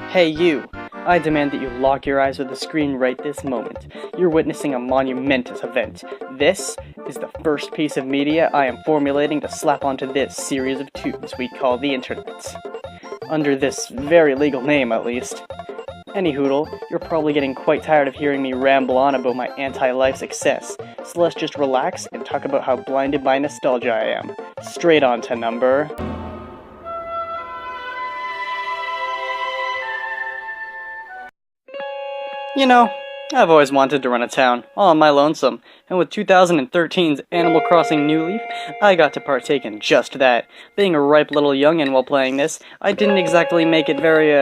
Hey you! I demand that you lock your eyes with the screen right this moment. You're witnessing a monumentous event. This is the first piece of media I am formulating to slap onto this series of tubes we call the internet. Under this very legal name, at least. Anyhoodle, you're probably getting quite tired of hearing me ramble on about my anti-life success, so let's just relax and talk about how blinded by nostalgia I am. Straight on to number... You know, I've always wanted to run a town, all on my lonesome, and with 2013's Animal Crossing New Leaf, I got to partake in just that. Being a ripe little youngin' while playing this, I didn't exactly make it very,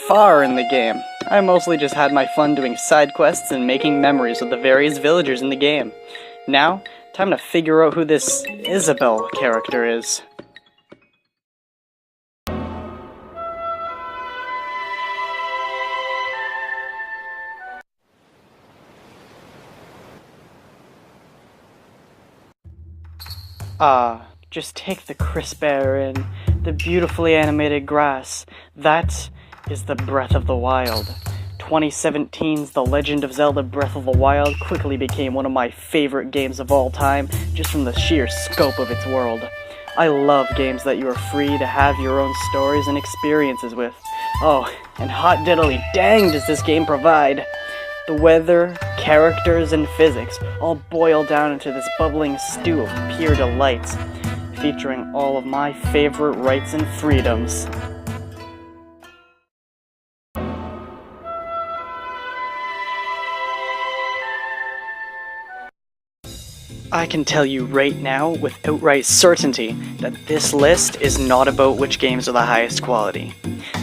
far in the game. I mostly just had my fun doing side quests and making memories with the various villagers in the game. Now, time to figure out who this Isabelle character is. Just take the crisp air in, the beautifully animated grass. That is the Breath of the Wild. 2017's The Legend of Zelda Breath of the Wild quickly became one of my favorite games of all time, just from the sheer scope of its world. I love games that you are free to have your own stories and experiences with. Oh, and hot diddly dang does this game provide! The weather, characters, and physics all boil down into this bubbling stew of pure delight, featuring all of my favorite rights and freedoms. I can tell you right now, with outright certainty, that this list is not about which games are the highest quality.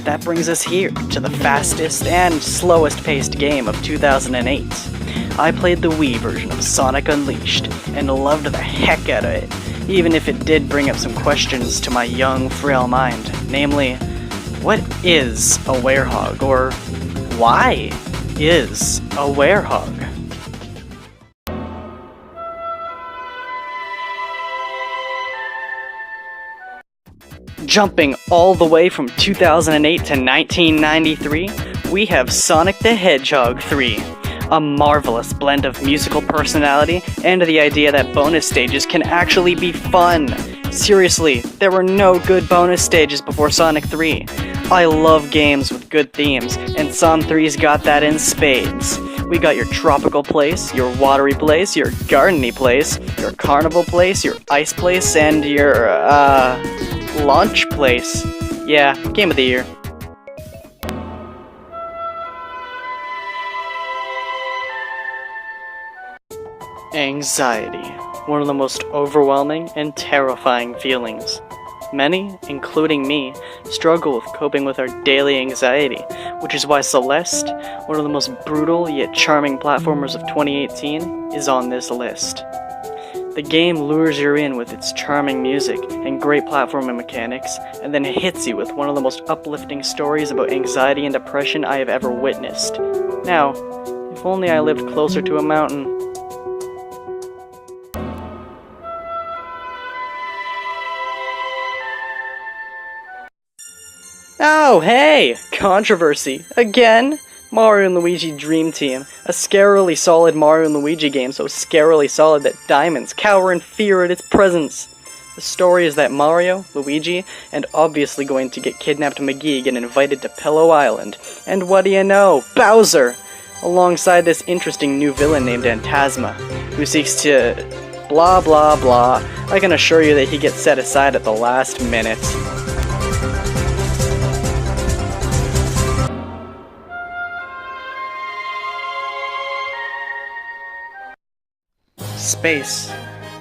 That brings us here, to the fastest and slowest paced game of 2008. I played the Wii version of Sonic Unleashed, and loved the heck out of it, even if it did bring up some questions to my young, frail mind. Namely, what is a werehog, or why is a werehog? Jumping all the way from 2008 to 1993, we have Sonic the Hedgehog 3. A marvelous blend of musical personality and the idea that bonus stages can actually be fun. Seriously, there were no good bonus stages before Sonic 3. I love games with good themes, and Son 3's got that in spades. We got your tropical place, your watery place, your gardeny place, your carnival place, your ice place, and your, launch place. Yeah, game of the year. Anxiety. One of the most overwhelming and terrifying feelings. Many, including me, struggle with coping with our daily anxiety, which is why Celeste, one of the most brutal yet charming platformers of 2018, is on this list. The game lures you in with its charming music and great platforming mechanics, and then it hits you with one of the most uplifting stories about anxiety and depression I have ever witnessed. Now, if only I lived closer to a mountain. Oh, hey! Controversy. Again? Mario & Luigi Dream Team, a scarily solid Mario & Luigi game so scarily solid that diamonds cower in fear at its presence. The story is that Mario, Luigi, and obviously going to get kidnapped McGee get invited to Pillow Island. And what do you know? Bowser! Alongside this interesting new villain named Antasma, who seeks to... blah blah blah. I can assure you that he gets set aside at the last minute. Space.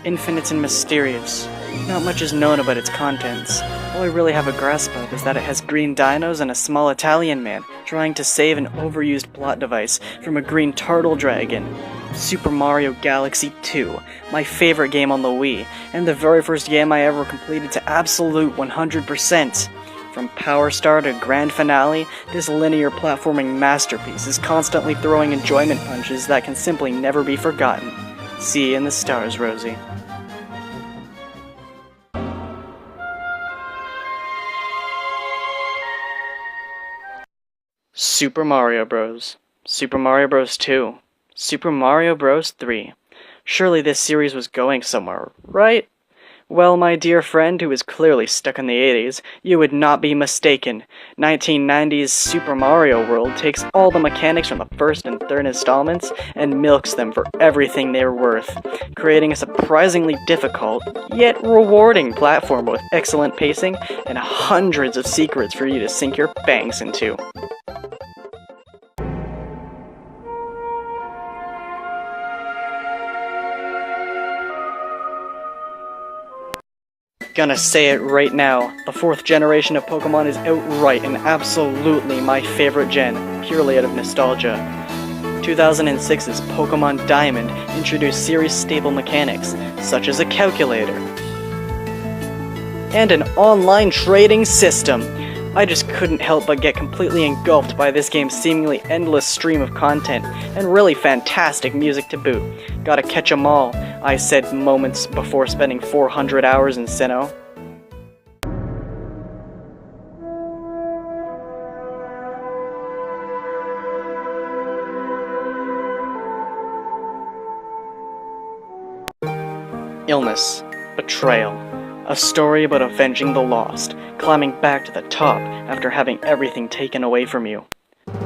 Infinite and mysterious. Not much is known about its contents. All I really have a grasp of is that it has green dinos and a small Italian man trying to save an overused plot device from a green turtle dragon. Super Mario Galaxy 2, my favorite game on the Wii, and the very first game I ever completed to absolute 100%. From Power Star to Grand Finale, this linear platforming masterpiece is constantly throwing enjoyment punches that can simply never be forgotten. See you in the stars, Rosie. Super Mario Bros., Super Mario Bros. 2, Super Mario Bros. 3. Surely this series was going somewhere, right? Well, my dear friend who is clearly stuck in the 80s, you would not be mistaken. 1990's Super Mario World takes all the mechanics from the first and third installments and milks them for everything they're worth, creating a surprisingly difficult, yet rewarding platform with excellent pacing and hundreds of secrets for you to sink your fangs into. Gonna say it right now, the 4th generation of Pokemon is outright and absolutely my favorite gen, purely out of nostalgia. 2006's Pokemon Diamond introduced series staple mechanics, such as a calculator, and an online trading system. I just couldn't help but get completely engulfed by this game's seemingly endless stream of content, and really fantastic music to boot. Gotta catch 'em all, I said moments before spending 400 hours in Sinnoh. Illness, betrayal, a story about avenging the lost, climbing back to the top after having everything taken away from you.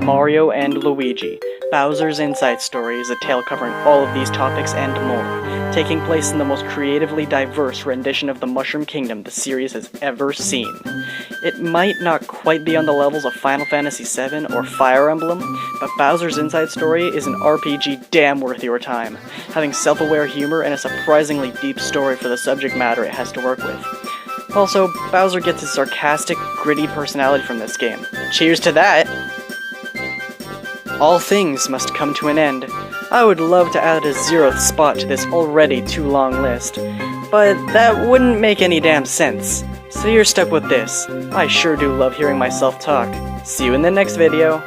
Mario and Luigi, Bowser's Inside Story is a tale covering all of these topics and more, taking place in the most creatively diverse rendition of the Mushroom Kingdom the series has ever seen. It might not quite be on the levels of Final Fantasy VII or Fire Emblem, but Bowser's Inside Story is an RPG damn worth your time, having self-aware humor and a surprisingly deep story for the subject matter it has to work with. Also, Bowser gets his sarcastic, gritty personality from this game. Cheers to that! All things must come to an end. I would love to add a 0th spot to this already too long list, but that wouldn't make any damn sense. So you're stuck with this. I sure do love hearing myself talk. See you in the next video.